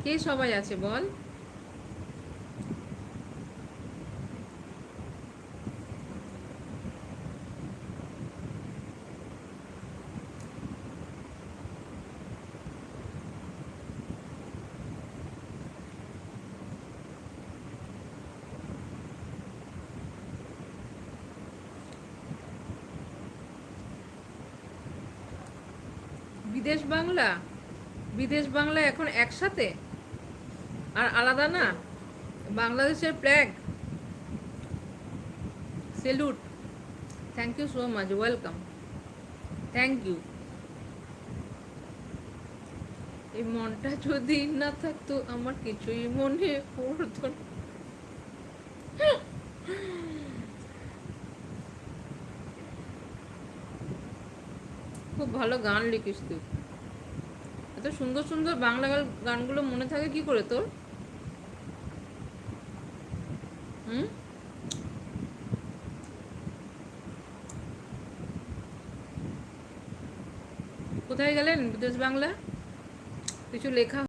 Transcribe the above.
কে সবাই আছে বল। বিদেশ বাংলা, বিদেশ বাংলা এখন একসাথে আর আলাদা না। বাংলাদেশের flag, salute. Thank you so much, welcome, thank you. এই মনটা যদি না থাকতো আমার কিছুই মনে পড়তো না। খুব ভালো গান লিখিস তুই। এত সুন্দর সুন্দর বাংলা গানগুলো মনে থাকে কি করে তোর? হুম। কোথায় গেলেন বিদেশ বাংলা? কিছু লেখা